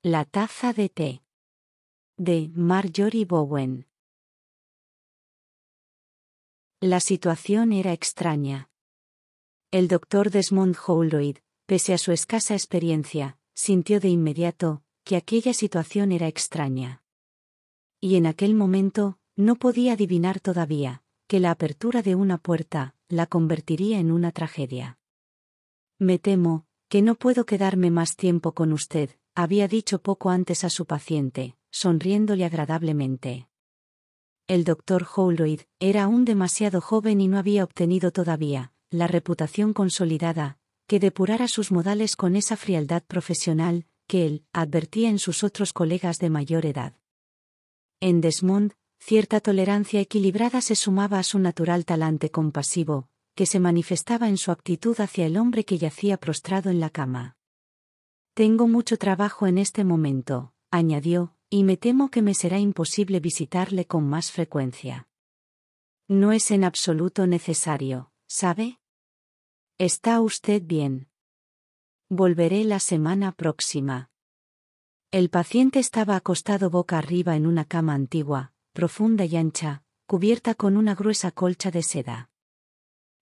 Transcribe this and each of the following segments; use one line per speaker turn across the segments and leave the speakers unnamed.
La taza de té. De Marjorie Bowen. La situación era extraña. El doctor Desmond Holroyd, pese a su escasa experiencia, sintió de inmediato que aquella situación era extraña. Y en aquel momento, no podía adivinar todavía que la apertura de una puerta la convertiría en una tragedia. Me temo que no puedo quedarme más tiempo con usted, había dicho poco antes a su paciente, sonriéndole agradablemente. El doctor Holroyd era aún demasiado joven y no había obtenido todavía la reputación consolidada que depurara sus modales con esa frialdad profesional que él advertía en sus otros colegas de mayor edad. En Desmond, cierta tolerancia equilibrada se sumaba a su natural talante compasivo, que se manifestaba en su actitud hacia el hombre que yacía prostrado en la cama. Tengo mucho trabajo en este momento, añadió, y me temo que me será imposible visitarle con más frecuencia. No es en absoluto necesario, ¿sabe? ¿Está usted bien? Volveré la semana próxima. El paciente estaba acostado boca arriba en una cama antigua, profunda y ancha, cubierta con una gruesa colcha de seda.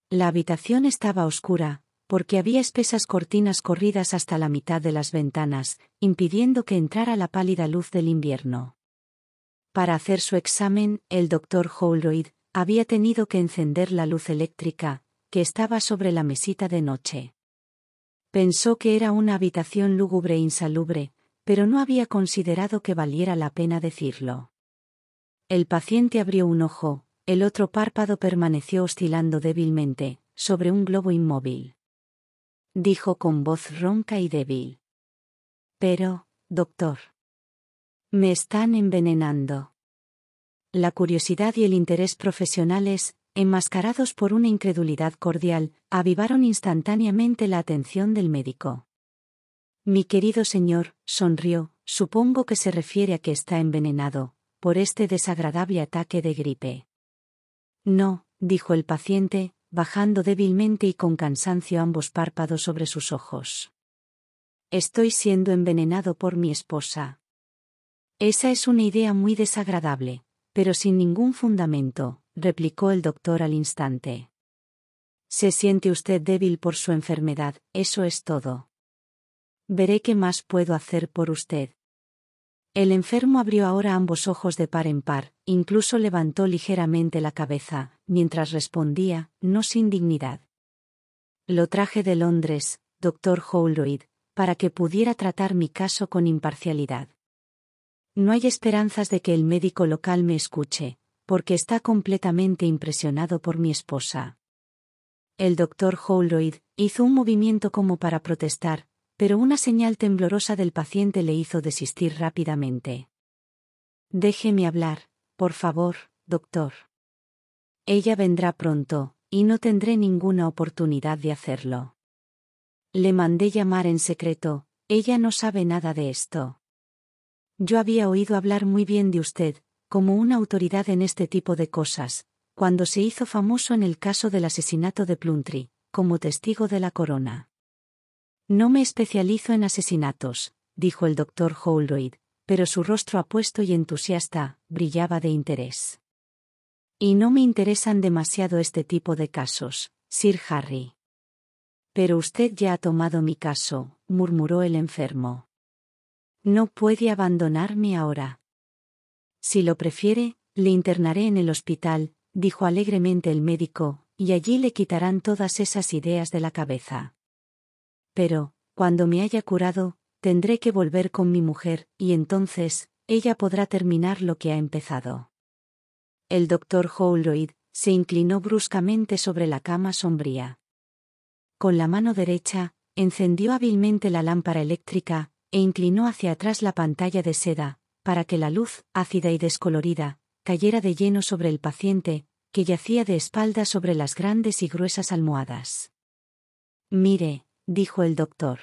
La habitación estaba oscura, porque había espesas cortinas corridas hasta la mitad de las ventanas, impidiendo que entrara la pálida luz del invierno. Para hacer su examen, el doctor Holroyd había tenido que encender la luz eléctrica, que estaba sobre la mesita de noche. Pensó que era una habitación lúgubre e insalubre, pero no había considerado que valiera la pena decirlo. El paciente abrió un ojo, el otro párpado permaneció oscilando débilmente, sobre un globo inmóvil. Dijo con voz ronca y débil. Pero, doctor. Me están envenenando. La curiosidad y el interés profesionales, enmascarados por una incredulidad cordial, avivaron instantáneamente la atención del médico. Mi querido señor, sonrió, supongo que se refiere a que está envenenado, por este desagradable ataque de gripe. No, dijo el paciente, bajando débilmente y con cansancio ambos párpados sobre sus ojos. Estoy siendo envenenado por mi esposa. Esa es una idea muy desagradable, pero sin ningún fundamento, replicó el doctor al instante. Se siente usted débil por su enfermedad, eso es todo. Veré qué más puedo hacer por usted. El enfermo abrió ahora ambos ojos de par en par, incluso levantó ligeramente la cabeza, mientras respondía, no sin dignidad. Lo traje de Londres, doctor Holroyd, para que pudiera tratar mi caso con imparcialidad. No hay esperanzas de que el médico local me escuche, porque está completamente impresionado por mi esposa. El doctor Holroyd hizo un movimiento como para protestar, pero una señal temblorosa del paciente le hizo desistir rápidamente. Déjeme hablar, por favor, doctor. Ella vendrá pronto, y no tendré ninguna oportunidad de hacerlo. Le mandé llamar en secreto, ella no sabe nada de esto. Yo había oído hablar muy bien de usted, como una autoridad en este tipo de cosas, cuando se hizo famoso en el caso del asesinato de Plumtree, como testigo de la corona. No me especializo en asesinatos, dijo el doctor Holroyd, pero su rostro apuesto y entusiasta brillaba de interés. Y no me interesan demasiado este tipo de casos, Sir Harry. Pero usted ya ha tomado mi caso, murmuró el enfermo. No puede abandonarme ahora. Si lo prefiere, le internaré en el hospital, dijo alegremente el médico, y allí le quitarán todas esas ideas de la cabeza. Pero, cuando me haya curado, tendré que volver con mi mujer, y entonces, ella podrá terminar lo que ha empezado. El doctor Holroyd se inclinó bruscamente sobre la cama sombría. Con la mano derecha, encendió hábilmente la lámpara eléctrica, e inclinó hacia atrás la pantalla de seda, para que la luz, ácida y descolorida, cayera de lleno sobre el paciente, que yacía de espaldas sobre las grandes y gruesas almohadas. Mire, dijo el doctor.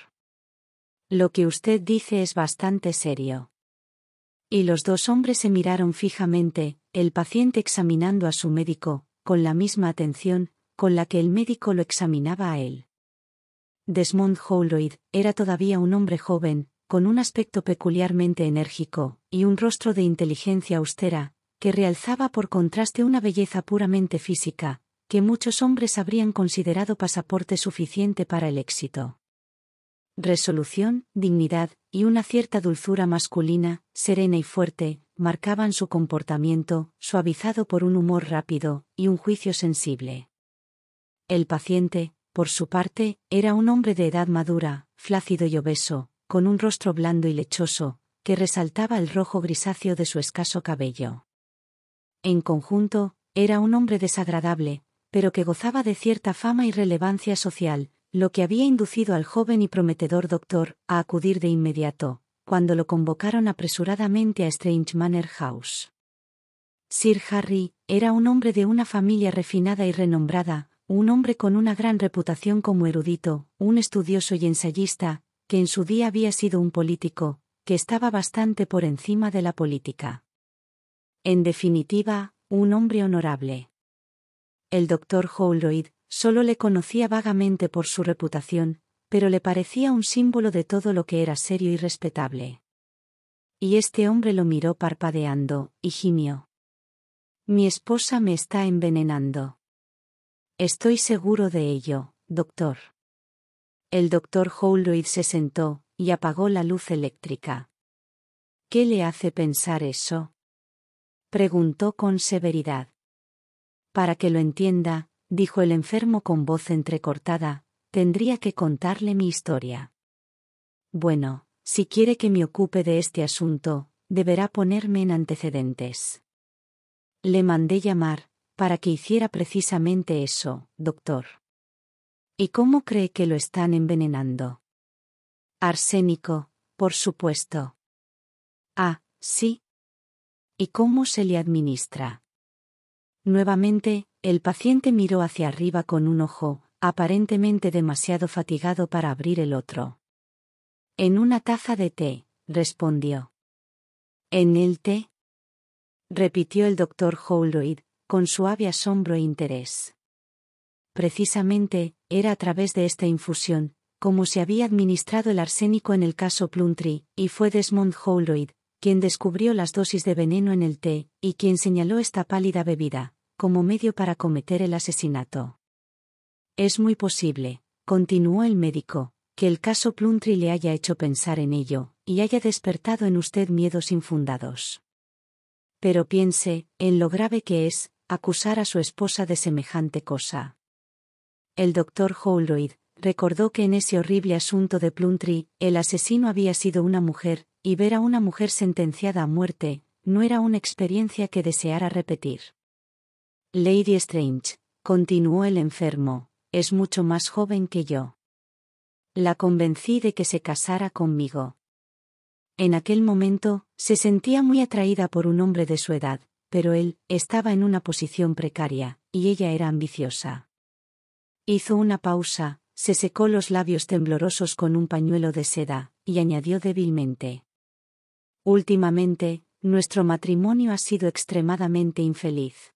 Lo que usted dice es bastante serio. Y los dos hombres se miraron fijamente, el paciente examinando a su médico, con la misma atención, con la que el médico lo examinaba a él. Desmond Holroyd era todavía un hombre joven, con un aspecto peculiarmente enérgico, y un rostro de inteligencia austera, que realzaba por contraste una belleza puramente física, que muchos hombres habrían considerado pasaporte suficiente para el éxito. Resolución, dignidad, y una cierta dulzura masculina, serena y fuerte, marcaban su comportamiento, suavizado por un humor rápido, y un juicio sensible. El paciente, por su parte, era un hombre de edad madura, flácido y obeso, con un rostro blando y lechoso, que resaltaba el rojo grisáceo de su escaso cabello. En conjunto, era un hombre desagradable, pero que gozaba de cierta fama y relevancia social, lo que había inducido al joven y prometedor doctor a acudir de inmediato, cuando lo convocaron apresuradamente a Strange Manor House. Sir Harry era un hombre de una familia refinada y renombrada, un hombre con una gran reputación como erudito, un estudioso y ensayista, que en su día había sido un político, que estaba bastante por encima de la política. En definitiva, un hombre honorable. El doctor Holroyd solo le conocía vagamente por su reputación, pero le parecía un símbolo de todo lo que era serio y respetable. Y este hombre lo miró parpadeando, y gimió. Mi esposa me está envenenando. Estoy seguro de ello, doctor. El doctor Holroyd se sentó, y apagó la luz eléctrica. ¿Qué le hace pensar eso?, preguntó con severidad. Para que lo entienda, dijo el enfermo con voz entrecortada, tendría que contarle mi historia. Bueno, si quiere que me ocupe de este asunto, deberá ponerme en antecedentes. Le mandé llamar, para que hiciera precisamente eso, doctor. ¿Y cómo cree que lo están envenenando? Arsénico, por supuesto. Ah, sí. ¿Y cómo se le administra? Nuevamente, el paciente miró hacia arriba con un ojo, aparentemente demasiado fatigado para abrir el otro. En una taza de té, respondió. ¿En el té?, repitió el doctor Holroyd, con suave asombro e interés. Precisamente, era a través de esta infusión, como se había administrado el arsénico en el caso Plumtree, y fue Desmond Holroyd quien descubrió las dosis de veneno en el té, y quien señaló esta pálida bebida como medio para cometer el asesinato. Es muy posible, continuó el médico, que el caso Plumtree le haya hecho pensar en ello, y haya despertado en usted miedos infundados. Pero piense en lo grave que es acusar a su esposa de semejante cosa. El doctor Holroyd recordó que en ese horrible asunto de Plumtree, el asesino había sido una mujer, y ver a una mujer sentenciada a muerte no era una experiencia que deseara repetir. Lady Strange, continuó el enfermo, es mucho más joven que yo. La convencí de que se casara conmigo. En aquel momento, se sentía muy atraída por un hombre de su edad, pero él estaba en una posición precaria, y ella era ambiciosa. Hizo una pausa, se secó los labios temblorosos con un pañuelo de seda, y añadió débilmente. Últimamente, nuestro matrimonio ha sido extremadamente infeliz.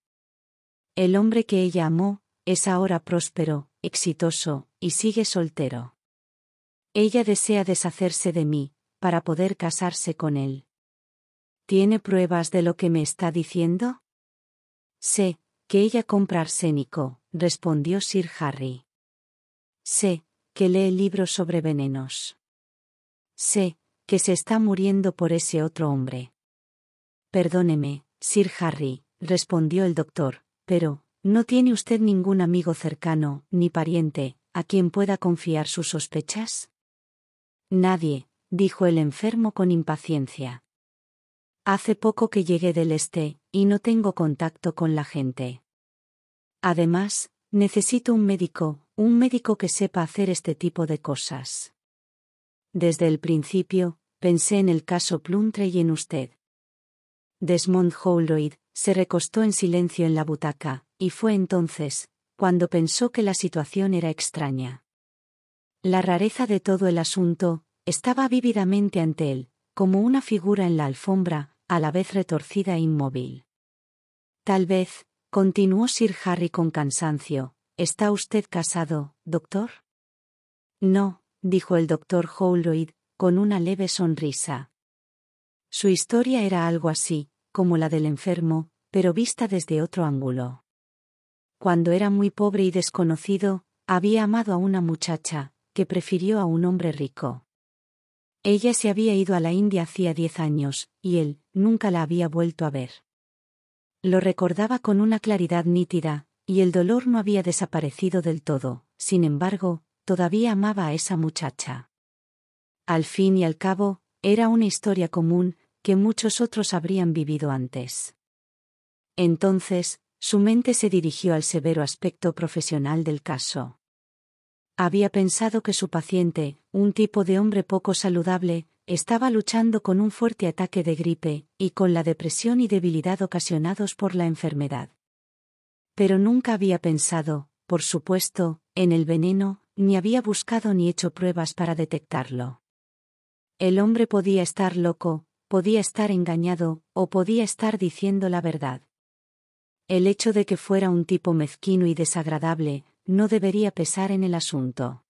El hombre que ella amó, es ahora próspero, exitoso, y sigue soltero. Ella desea deshacerse de mí, para poder casarse con él. ¿Tiene pruebas de lo que me está diciendo? Sé que ella compra arsénico, respondió Sir Harry. Sé que lee libros sobre venenos. Sé que se está muriendo por ese otro hombre. Perdóneme, Sir Harry, respondió el doctor, pero ¿no tiene usted ningún amigo cercano, ni pariente, a quien pueda confiar sus sospechas? Nadie, dijo el enfermo con impaciencia. Hace poco que llegué del este, y no tengo contacto con la gente. Además, necesito un médico que sepa hacer este tipo de cosas. Desde el principio, pensé en el caso Plumtree y en usted. Desmond Holroyd se recostó en silencio en la butaca, y fue entonces cuando pensó que la situación era extraña. La rareza de todo el asunto estaba vívidamente ante él, como una figura en la alfombra, a la vez retorcida e inmóvil. Tal vez, continuó Sir Harry con cansancio, ¿está usted casado, doctor? No, dijo el doctor Holroyd, con una leve sonrisa. Su historia era algo así, como la del enfermo, pero vista desde otro ángulo. Cuando era muy pobre y desconocido, había amado a una muchacha, que prefirió a un hombre rico. Ella se había ido a la India hacía 10 años, y él nunca la había vuelto a ver. Lo recordaba con una claridad nítida, y el dolor no había desaparecido del todo, sin embargo, todavía amaba a esa muchacha. Al fin y al cabo, era una historia común, que muchos otros habrían vivido antes. Entonces, su mente se dirigió al severo aspecto profesional del caso. Había pensado que su paciente, un tipo de hombre poco saludable, estaba luchando con un fuerte ataque de gripe, y con la depresión y debilidad ocasionados por la enfermedad. Pero nunca había pensado, por supuesto, en el veneno, ni había buscado ni hecho pruebas para detectarlo. El hombre podía estar loco, podía estar engañado, o podía estar diciendo la verdad. El hecho de que fuera un tipo mezquino y desagradable, no debería pesar en el asunto.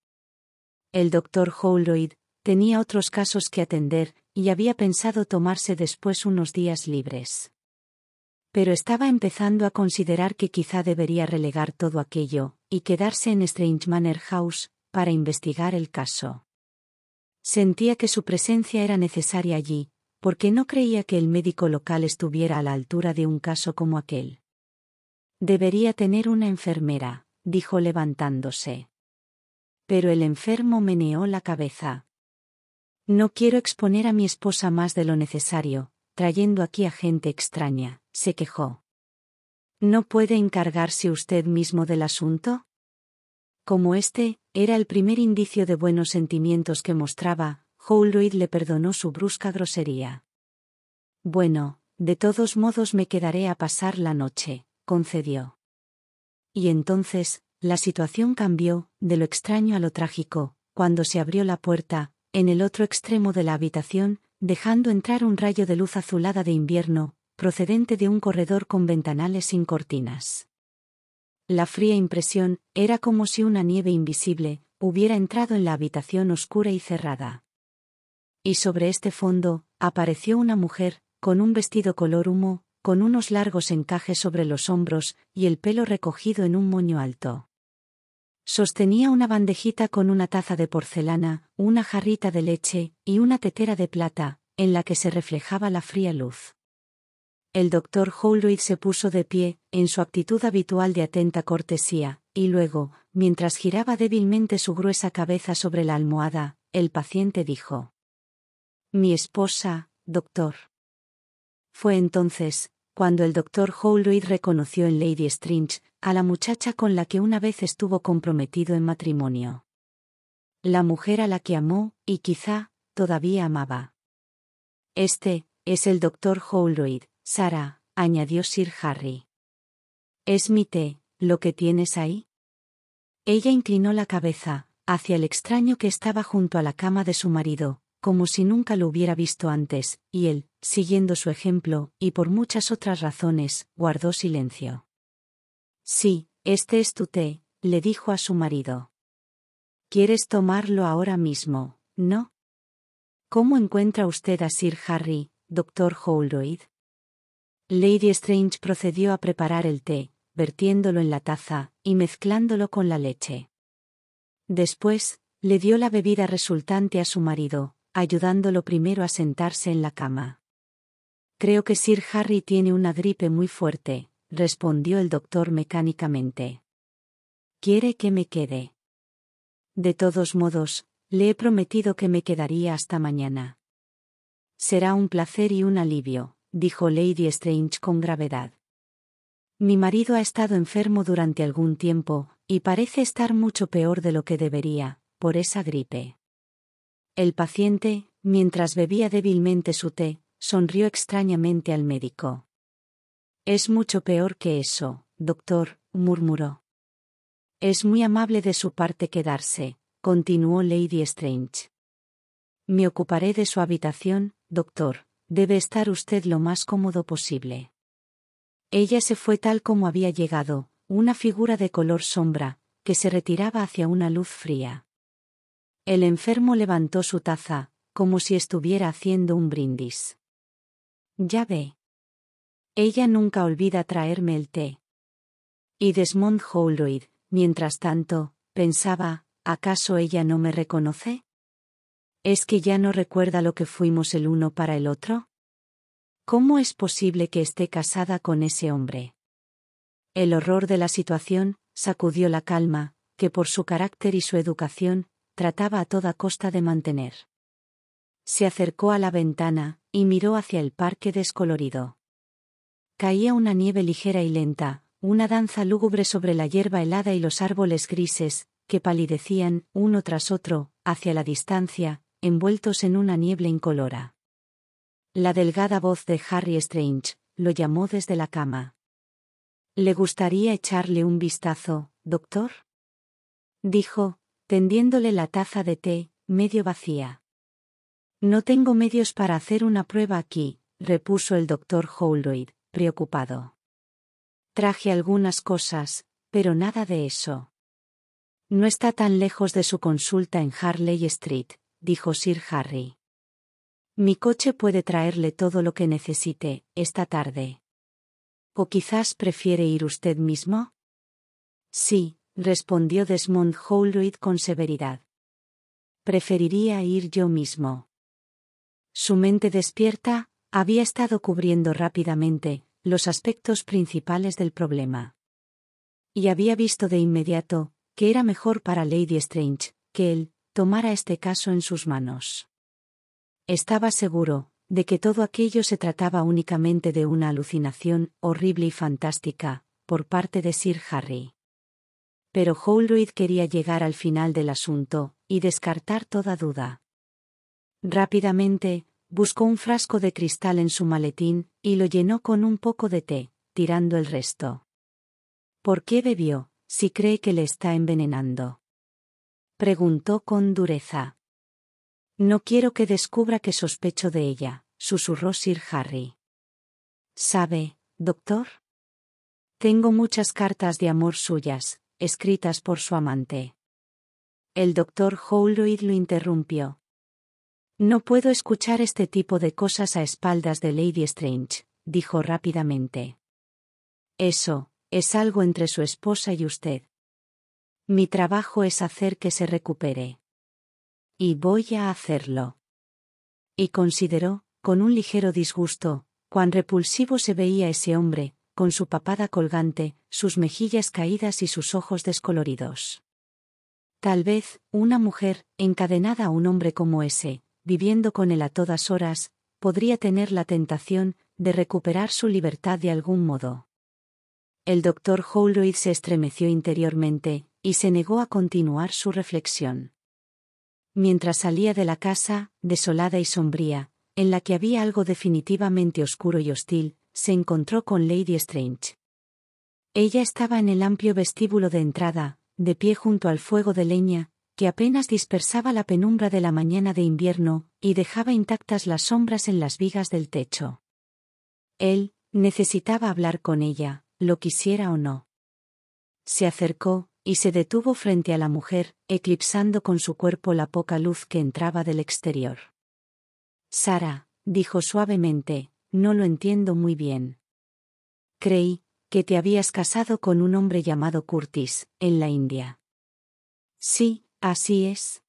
El doctor Holroyd tenía otros casos que atender, y había pensado tomarse después unos días libres. Pero estaba empezando a considerar que quizá debería relegar todo aquello, y quedarse en Strange Manor House, para investigar el caso. Sentía que su presencia era necesaria allí, porque no creía que el médico local estuviera a la altura de un caso como aquel. Debería tener una enfermera, dijo levantándose. Pero el enfermo meneó la cabeza. No quiero exponer a mi esposa más de lo necesario, trayendo aquí a gente extraña, se quejó. ¿No puede encargarse usted mismo del asunto? Como este era el primer indicio de buenos sentimientos que mostraba, Holroyd le perdonó su brusca grosería. Bueno, de todos modos me quedaré a pasar la noche, concedió. Y entonces, la situación cambió, de lo extraño a lo trágico, cuando se abrió la puerta, en el otro extremo de la habitación, dejando entrar un rayo de luz azulada de invierno, procedente de un corredor con ventanales sin cortinas. La fría impresión era como si una nieve invisible hubiera entrado en la habitación oscura y cerrada. Y sobre este fondo, apareció una mujer, con un vestido color humo, con unos largos encajes sobre los hombros, y el pelo recogido en un moño alto. Sostenía una bandejita con una taza de porcelana, una jarrita de leche, y una tetera de plata, en la que se reflejaba la fría luz. El doctor Holroyd se puso de pie, en su actitud habitual de atenta cortesía, y luego, mientras giraba débilmente su gruesa cabeza sobre la almohada, el paciente dijo: «Mi esposa, doctor». Fue entonces, cuando el doctor Holroyd reconoció en Lady Strange a la muchacha con la que una vez estuvo comprometido en matrimonio. La mujer a la que amó, y quizá, todavía amaba. «Este es el doctor Holroyd, Sara», añadió Sir Harry. «¿Es mi té, lo que tienes ahí?» Ella inclinó la cabeza, hacia el extraño que estaba junto a la cama de su marido, como si nunca lo hubiera visto antes, y él, siguiendo su ejemplo, y por muchas otras razones, guardó silencio. «Sí, este es tu té», le dijo a su marido. «¿Quieres tomarlo ahora mismo, no?» «¿Cómo encuentra usted a Sir Harry, doctor Holroyd?» Lady Strange procedió a preparar el té, vertiéndolo en la taza, y mezclándolo con la leche. Después, le dio la bebida resultante a su marido, ayudándolo primero a sentarse en la cama. «Creo que Sir Harry tiene una gripe muy fuerte», respondió el doctor mecánicamente. «¿Quiere que me quede?» «De todos modos, le he prometido que me quedaría hasta mañana». «Será un placer y un alivio», dijo Lady Strange con gravedad. «Mi marido ha estado enfermo durante algún tiempo, y parece estar mucho peor de lo que debería, por esa gripe». El paciente, mientras bebía débilmente su té, sonrió extrañamente al médico. «Es mucho peor que eso, doctor», murmuró. «Es muy amable de su parte quedarse», continuó Lady Strange. «Me ocuparé de su habitación, doctor. Debe estar usted lo más cómodo posible». Ella se fue tal como había llegado, una figura de color sombra, que se retiraba hacia una luz fría. El enfermo levantó su taza, como si estuviera haciendo un brindis. Ya ve. Ella nunca olvida traerme el té. Y Desmond Holroyd, mientras tanto, pensaba, ¿acaso ella no me reconoce? ¿Es que ya no recuerda lo que fuimos el uno para el otro? ¿Cómo es posible que esté casada con ese hombre? El horror de la situación sacudió la calma, que por su carácter y su educación, trataba a toda costa de mantener. Se acercó a la ventana, y miró hacia el parque descolorido. Caía una nieve ligera y lenta, una danza lúgubre sobre la hierba helada y los árboles grises, que palidecían, uno tras otro, hacia la distancia, envueltos en una niebla incolora. La delgada voz de Harry Strange lo llamó desde la cama. ¿Le gustaría echarle un vistazo, doctor?, dijo, tendiéndole la taza de té, medio vacía. No tengo medios para hacer una prueba aquí, repuso el doctor Holroyd, preocupado. Traje algunas cosas, pero nada de eso. No está tan lejos de su consulta en Harley Street, dijo Sir Harry. Mi coche puede traerle todo lo que necesite, esta tarde. ¿O quizás prefiere ir usted mismo? Sí, respondió Desmond Holroyd con severidad. Preferiría ir yo mismo. Su mente despierta había estado cubriendo rápidamente los aspectos principales del problema. Y había visto de inmediato que era mejor para Lady Strange que él tomara este caso en sus manos. Estaba seguro de que todo aquello se trataba únicamente de una alucinación horrible y fantástica por parte de Sir Harry. Pero Holroyd quería llegar al final del asunto y descartar toda duda. Rápidamente, buscó un frasco de cristal en su maletín y lo llenó con un poco de té, tirando el resto. ¿Por qué bebió, si cree que le está envenenando?, preguntó con dureza. No quiero que descubra que sospecho de ella, susurró Sir Harry. ¿Sabe, doctor? Tengo muchas cartas de amor suyas, escritas por su amante. El doctor Holroyd lo interrumpió. No puedo escuchar este tipo de cosas a espaldas de Lady Strange, dijo rápidamente. Eso es algo entre su esposa y usted. Mi trabajo es hacer que se recupere. Y voy a hacerlo. Y consideró, con un ligero disgusto, cuán repulsivo se veía ese hombre, con su papada colgante, sus mejillas caídas y sus ojos descoloridos. Tal vez, una mujer, encadenada a un hombre como ese, viviendo con él a todas horas, podría tener la tentación de recuperar su libertad de algún modo. El doctor Holroyd se estremeció interiormente, y se negó a continuar su reflexión. Mientras salía de la casa, desolada y sombría, en la que había algo definitivamente oscuro y hostil, se encontró con Lady Strange. Ella estaba en el amplio vestíbulo de entrada, de pie junto al fuego de leña, que apenas dispersaba la penumbra de la mañana de invierno, y dejaba intactas las sombras en las vigas del techo. Él necesitaba hablar con ella, lo quisiera o no. Se acercó, y se detuvo frente a la mujer, eclipsando con su cuerpo la poca luz que entraba del exterior. Sara, dijo suavemente, no lo entiendo muy bien. Creí que te habías casado con un hombre llamado Curtis, en la India. Sí, así es.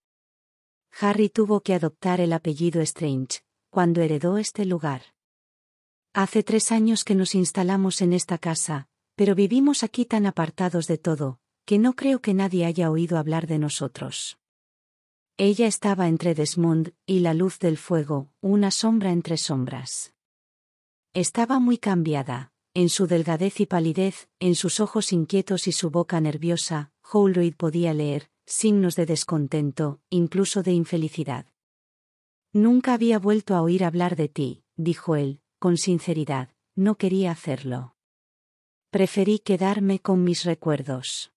Harry tuvo que adoptar el apellido Strange cuando heredó este lugar. Hace 3 años que nos instalamos en esta casa, pero vivimos aquí tan apartados de todo, que no creo que nadie haya oído hablar de nosotros. Ella estaba entre Desmond y la luz del fuego, una sombra entre sombras. Estaba muy cambiada, en su delgadez y palidez, en sus ojos inquietos y su boca nerviosa. Holroyd podía leer signos de descontento, incluso de infelicidad. Nunca había vuelto a oír hablar de ti, dijo él, con sinceridad, no quería hacerlo. Preferí quedarme con mis recuerdos.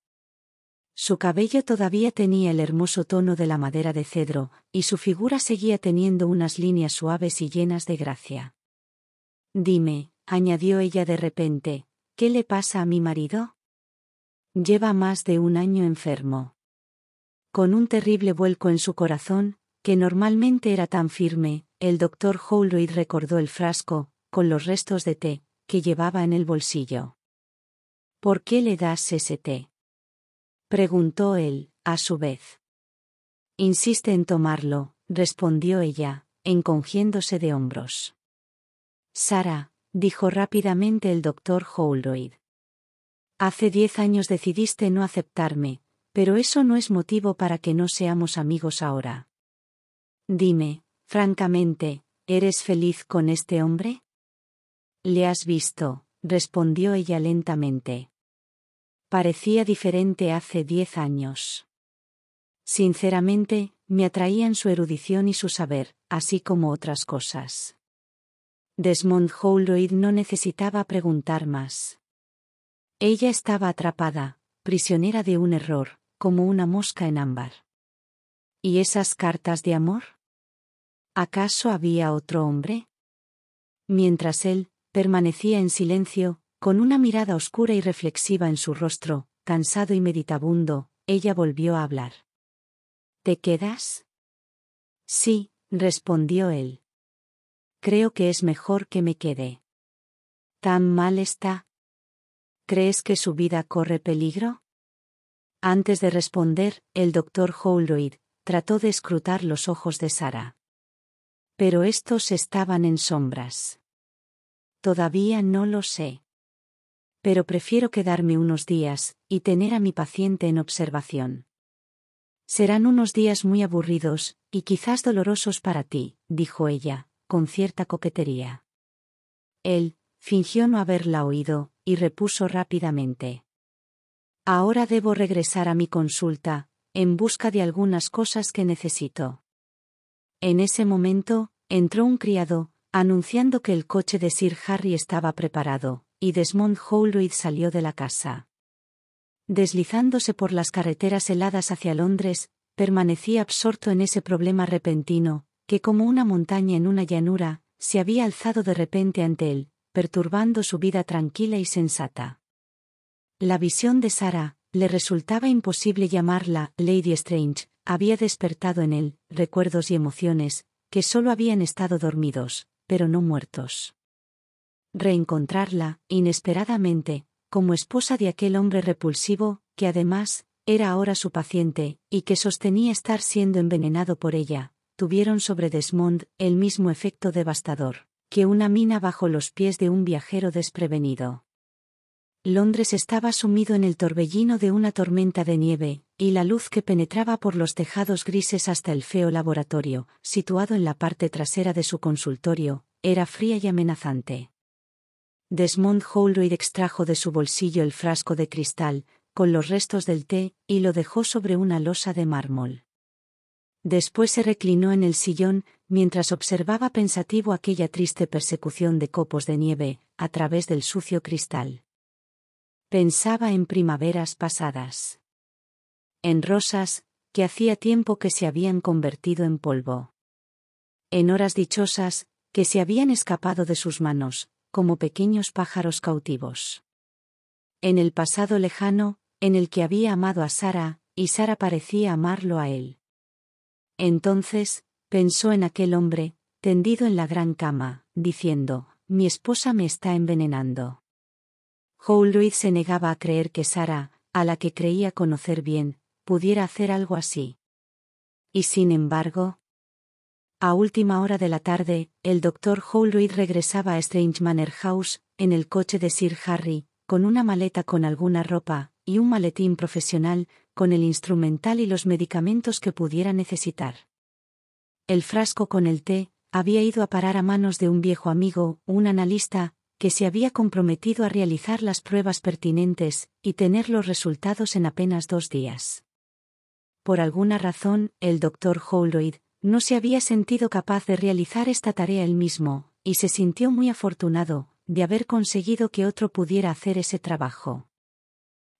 Su cabello todavía tenía el hermoso tono de la madera de cedro, y su figura seguía teniendo unas líneas suaves y llenas de gracia. Dime, añadió ella de repente, ¿qué le pasa a mi marido? Lleva más de 1 año enfermo. Con un terrible vuelco en su corazón, que normalmente era tan firme, el doctor Holroyd recordó el frasco, con los restos de té, que llevaba en el bolsillo. ¿Por qué le das ese té?, preguntó él, a su vez. Insiste en tomarlo, respondió ella, encogiéndose de hombros. Sarah, dijo rápidamente el doctor Holroyd. Hace 10 años decidiste no aceptarme, pero eso no es motivo para que no seamos amigos ahora. Dime, francamente, ¿eres feliz con este hombre? Le has visto, respondió ella lentamente. Parecía diferente hace 10 años. Sinceramente, me atraían su erudición y su saber, así como otras cosas. Desmond Holroyd no necesitaba preguntar más. Ella estaba atrapada, prisionera de un error, como una mosca en ámbar. ¿Y esas cartas de amor? ¿Acaso había otro hombre? Mientras él permanecía en silencio, con una mirada oscura y reflexiva en su rostro, cansado y meditabundo, ella volvió a hablar. ¿Te quedas? Sí, respondió él. Creo que es mejor que me quede. ¿Tan mal está? ¿Crees que su vida corre peligro? Antes de responder, el doctor Holroyd trató de escrutar los ojos de Sarah. Pero estos estaban en sombras. Todavía no lo sé. Pero prefiero quedarme unos días y tener a mi paciente en observación. Serán unos días muy aburridos, y quizás dolorosos para ti, dijo ella, con cierta coquetería. Él fingió no haberla oído, y repuso rápidamente. Ahora debo regresar a mi consulta, en busca de algunas cosas que necesito. En ese momento, entró un criado, anunciando que el coche de Sir Harry estaba preparado, y Desmond Holroyd salió de la casa. Deslizándose por las carreteras heladas hacia Londres, permanecía absorto en ese problema repentino, que como una montaña en una llanura, se había alzado de repente ante él, perturbando su vida tranquila y sensata. La visión de Sarah, le resultaba imposible llamarla Lady Strange, había despertado en él recuerdos y emociones, que solo habían estado dormidos, pero no muertos. Reencontrarla, inesperadamente, como esposa de aquel hombre repulsivo, que además, era ahora su paciente, y que sostenía estar siendo envenenado por ella, tuvieron sobre Desmond el mismo efecto devastador, que una mina bajo los pies de un viajero desprevenido. Londres estaba sumido en el torbellino de una tormenta de nieve, y la luz que penetraba por los tejados grises hasta el feo laboratorio, situado en la parte trasera de su consultorio, era fría y amenazante. Desmond Holroyd extrajo de su bolsillo el frasco de cristal, con los restos del té, y lo dejó sobre una losa de mármol. Después se reclinó en el sillón, mientras observaba pensativo aquella triste persecución de copos de nieve, a través del sucio cristal. Pensaba en primaveras pasadas. En rosas, que hacía tiempo que se habían convertido en polvo. En horas dichosas, que se habían escapado de sus manos, como pequeños pájaros cautivos. En el pasado lejano, en el que había amado a Sarah, y Sarah parecía amarlo a él. Entonces, pensó en aquel hombre, tendido en la gran cama, diciendo, mi esposa me está envenenando. Holroyd se negaba a creer que Sarah, a la que creía conocer bien, pudiera hacer algo así. Y sin embargo, a última hora de la tarde, el doctor Holroyd regresaba a Strange Manor House, en el coche de Sir Harry, con una maleta con alguna ropa, y un maletín profesional, con el instrumental y los medicamentos que pudiera necesitar. El frasco con el té había ido a parar a manos de un viejo amigo, un analista, que se había comprometido a realizar las pruebas pertinentes, y tener los resultados en apenas 2 días. Por alguna razón, el doctor Holroyd no se había sentido capaz de realizar esta tarea él mismo, y se sintió muy afortunado de haber conseguido que otro pudiera hacer ese trabajo.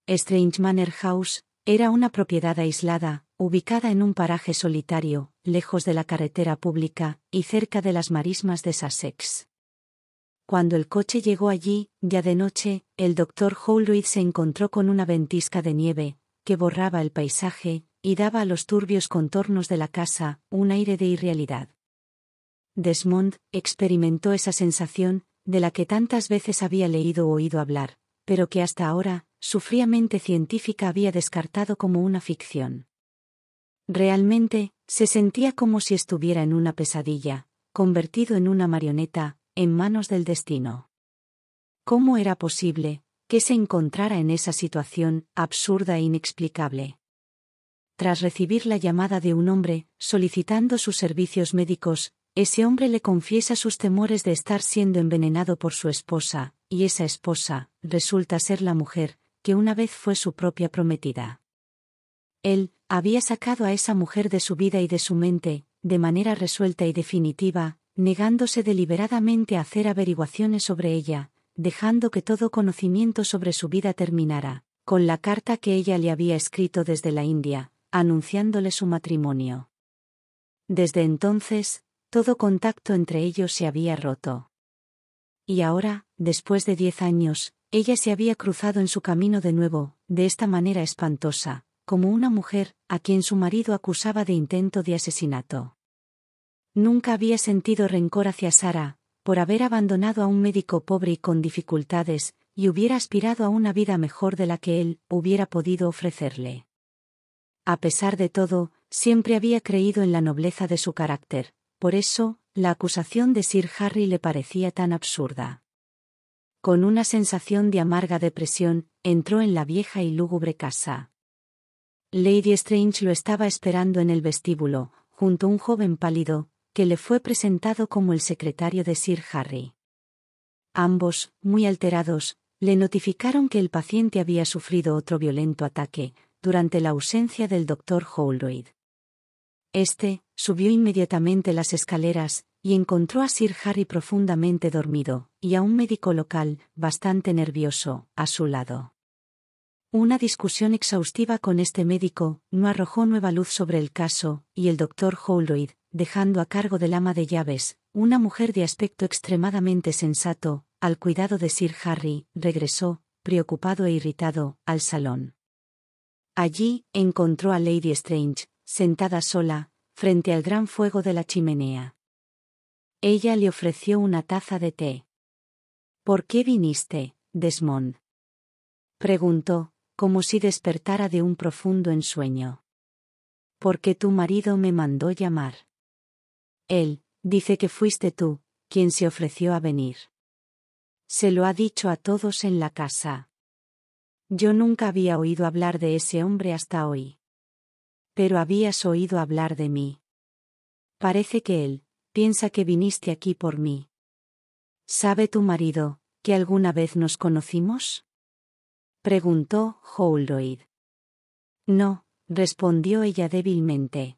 Strange Manor House era una propiedad aislada, ubicada en un paraje solitario, lejos de la carretera pública, y cerca de las marismas de Sussex. Cuando el coche llegó allí, ya de noche, el doctor Holroyd se encontró con una ventisca de nieve, que borraba el paisaje, y daba a los turbios contornos de la casa un aire de irrealidad. Desmond experimentó esa sensación, de la que tantas veces había leído o oído hablar, pero que hasta ahora, su fría mente científica había descartado como una ficción. Realmente, se sentía como si estuviera en una pesadilla, convertido en una marioneta, en manos del destino. ¿Cómo era posible que se encontrara en esa situación absurda e inexplicable? Tras recibir la llamada de un hombre, solicitando sus servicios médicos, ese hombre le confiesa sus temores de estar siendo envenenado por su esposa, y esa esposa resulta ser la mujer que una vez fue su propia prometida. Él había sacado a esa mujer de su vida y de su mente, de manera resuelta y definitiva, negándose deliberadamente a hacer averiguaciones sobre ella, dejando que todo conocimiento sobre su vida terminara, con la carta que ella le había escrito desde la India, anunciándole su matrimonio. Desde entonces, todo contacto entre ellos se había roto. Y ahora, después de 10 años, ella se había cruzado en su camino de nuevo, de esta manera espantosa, como una mujer a quien su marido acusaba de intento de asesinato. Nunca había sentido rencor hacia Sarah, por haber abandonado a un médico pobre y con dificultades, y hubiera aspirado a una vida mejor de la que él hubiera podido ofrecerle. A pesar de todo, siempre había creído en la nobleza de su carácter, por eso, la acusación de Sir Harry le parecía tan absurda. Con una sensación de amarga depresión, entró en la vieja y lúgubre casa. Lady Strange lo estaba esperando en el vestíbulo, junto a un joven pálido, que le fue presentado como el secretario de Sir Harry. Ambos, muy alterados, le notificaron que el paciente había sufrido otro violento ataque, durante la ausencia del Dr. Holroyd. Este subió inmediatamente las escaleras, y encontró a Sir Harry profundamente dormido, y a un médico local, bastante nervioso, a su lado. Una discusión exhaustiva con este médico no arrojó nueva luz sobre el caso, y el Dr. Holroyd, dejando a cargo del ama de llaves, una mujer de aspecto extremadamente sensato, al cuidado de Sir Harry, regresó, preocupado e irritado, al salón. Allí, encontró a Lady Strange, sentada sola, frente al gran fuego de la chimenea. Ella le ofreció una taza de té. ¿Por qué viniste, Desmond?, preguntó, como si despertara de un profundo ensueño. Porque tu marido me mandó llamar. Él dice que fuiste tú quien se ofreció a venir. Se lo ha dicho a todos en la casa. Yo nunca había oído hablar de ese hombre hasta hoy. Pero habías oído hablar de mí. Parece que él piensa que viniste aquí por mí. ¿Sabe tu marido que alguna vez nos conocimos?, preguntó Holroyd. No, respondió ella débilmente.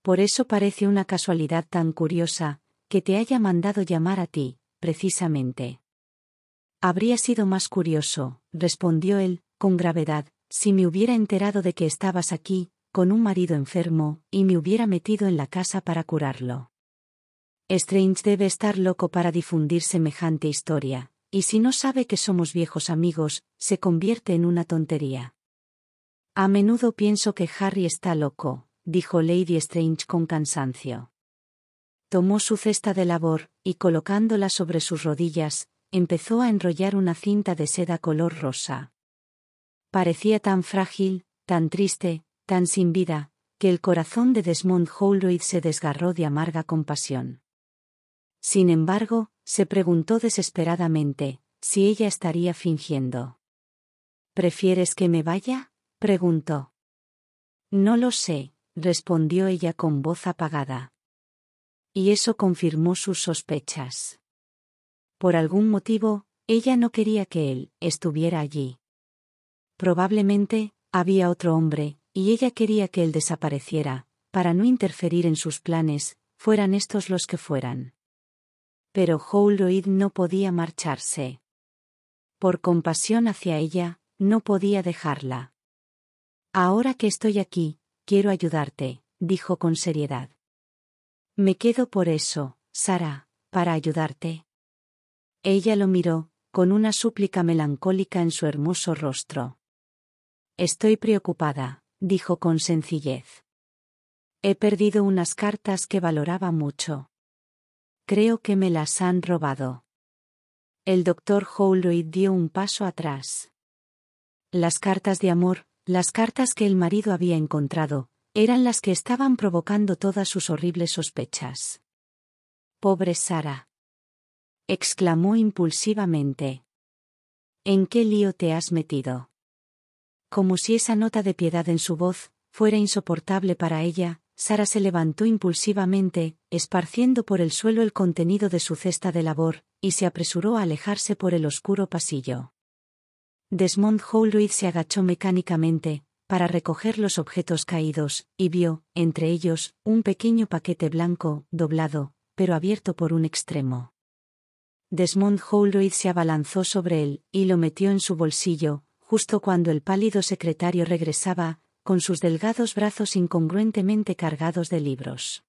Por eso parece una casualidad tan curiosa, que te haya mandado llamar a ti, precisamente. Habría sido más curioso, respondió él, con gravedad, si me hubiera enterado de que estabas aquí, con un marido enfermo, y me hubiera metido en la casa para curarlo. Strange debe estar loco para difundir semejante historia, y si no sabe que somos viejos amigos, se convierte en una tontería. A menudo pienso que Harry está loco, dijo Lady Strange con cansancio. Tomó su cesta de labor, y colocándola sobre sus rodillas, empezó a enrollar una cinta de seda color rosa. Parecía tan frágil, tan triste, tan sin vida, que el corazón de Desmond Holroyd se desgarró de amarga compasión. Sin embargo, se preguntó desesperadamente, si ella estaría fingiendo. ¿Prefieres que me vaya?, preguntó. No lo sé, respondió ella con voz apagada. Y eso confirmó sus sospechas. Por algún motivo, ella no quería que él estuviera allí. Probablemente, había otro hombre, y ella quería que él desapareciera, para no interferir en sus planes, fueran estos los que fueran. Pero Holroyd no podía marcharse. Por compasión hacia ella, no podía dejarla. Ahora que estoy aquí, quiero ayudarte, dijo con seriedad. Me quedo por eso, Sarah, para ayudarte. Ella lo miró, con una súplica melancólica en su hermoso rostro. Estoy preocupada, dijo con sencillez. He perdido unas cartas que valoraba mucho. Creo que me las han robado. El doctor Holroyd dio un paso atrás. Las cartas de amor, las cartas que el marido había encontrado, eran las que estaban provocando todas sus horribles sospechas. Pobre Sara, exclamó impulsivamente. ¿En qué lío te has metido? Como si esa nota de piedad en su voz fuera insoportable para ella, Sara se levantó impulsivamente, esparciendo por el suelo el contenido de su cesta de labor, y se apresuró a alejarse por el oscuro pasillo. Desmond Holroyd se agachó mecánicamente, para recoger los objetos caídos, y vio, entre ellos, un pequeño paquete blanco, doblado, pero abierto por un extremo. Desmond Holroyd se abalanzó sobre él, y lo metió en su bolsillo, justo cuando el pálido secretario regresaba, con sus delgados brazos incongruentemente cargados de libros.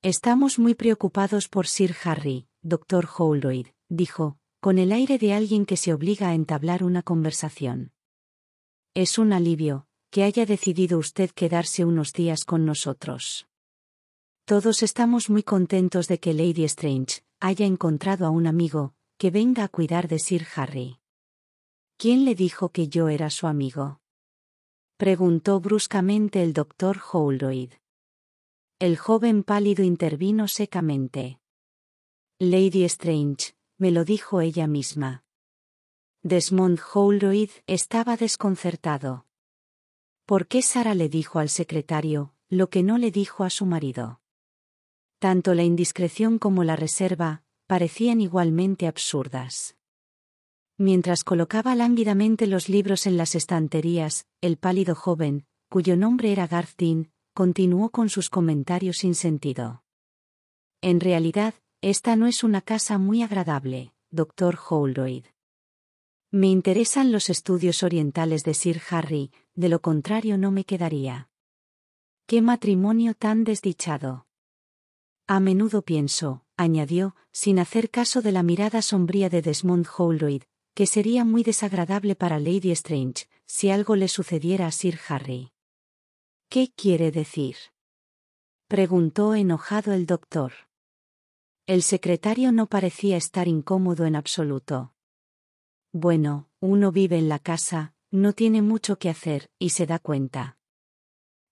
Estamos muy preocupados por Sir Harry, doctor Holroyd, dijo, con el aire de alguien que se obliga a entablar una conversación. Es un alivio, que haya decidido usted quedarse unos días con nosotros. Todos estamos muy contentos de que Lady Strange haya encontrado a un amigo, que venga a cuidar de Sir Harry. ¿Quién le dijo que yo era su amigo? Preguntó bruscamente el doctor Holroyd. El joven pálido intervino secamente. Lady Strange, me lo dijo ella misma. Desmond Holroyd estaba desconcertado. ¿Por qué Sara le dijo al secretario lo que no le dijo a su marido? Tanto la indiscreción como la reserva parecían igualmente absurdas. Mientras colocaba lánguidamente los libros en las estanterías, el pálido joven, cuyo nombre era Garth Dean, continuó con sus comentarios sin sentido. En realidad, esta no es una casa muy agradable, doctor Holroyd. Me interesan los estudios orientales de Sir Harry, de lo contrario no me quedaría. ¡Qué matrimonio tan desdichado! A menudo pienso, añadió, sin hacer caso de la mirada sombría de Desmond Holroyd, que sería muy desagradable para Lady Strange, si algo le sucediera a Sir Harry. ¿Qué quiere decir? Preguntó enojado el doctor. El secretario no parecía estar incómodo en absoluto. Bueno, uno vive en la casa, no tiene mucho que hacer, y se da cuenta.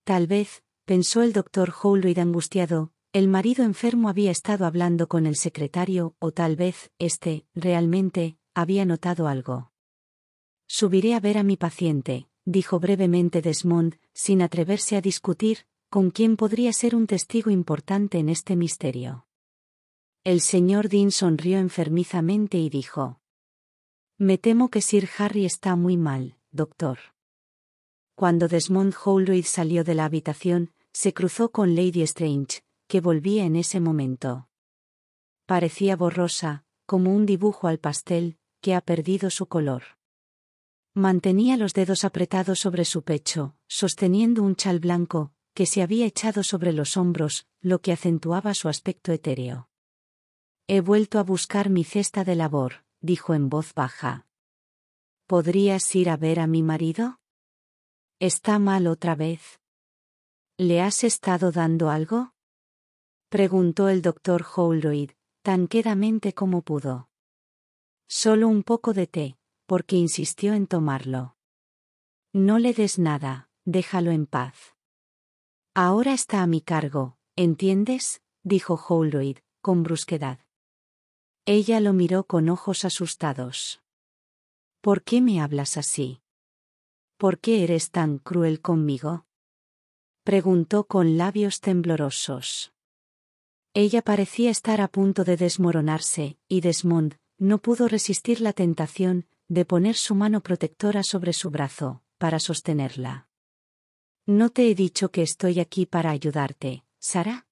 Tal vez, pensó el doctor Holroyd angustiado, el marido enfermo había estado hablando con el secretario, o tal vez, realmente, había notado algo. Subiré a ver a mi paciente, dijo brevemente Desmond, sin atreverse a discutir, con quién podría ser un testigo importante en este misterio. El señor Dean sonrió enfermizamente y dijo: Me temo que Sir Harry está muy mal, doctor. Cuando Desmond Holroyd salió de la habitación, se cruzó con Lady Strange, que volvía en ese momento. Parecía borrosa, como un dibujo al pastel, que ha perdido su color. Mantenía los dedos apretados sobre su pecho, sosteniendo un chal blanco, que se había echado sobre los hombros, lo que acentuaba su aspecto etéreo. He vuelto a buscar mi cesta de labor, dijo en voz baja. ¿Podrías ir a ver a mi marido? ¿Está mal otra vez? ¿Le has estado dando algo? Preguntó el doctor Holroyd, tan quedamente como pudo. Solo un poco de té, porque insistió en tomarlo. No le des nada, déjalo en paz. Ahora está a mi cargo, ¿entiendes?, dijo Holroyd, con brusquedad. Ella lo miró con ojos asustados. ¿Por qué me hablas así? ¿Por qué eres tan cruel conmigo? Preguntó con labios temblorosos. Ella parecía estar a punto de desmoronarse, y Desmond no pudo resistir la tentación de poner su mano protectora sobre su brazo, para sostenerla. ¿No te he dicho que estoy aquí para ayudarte, Sara?,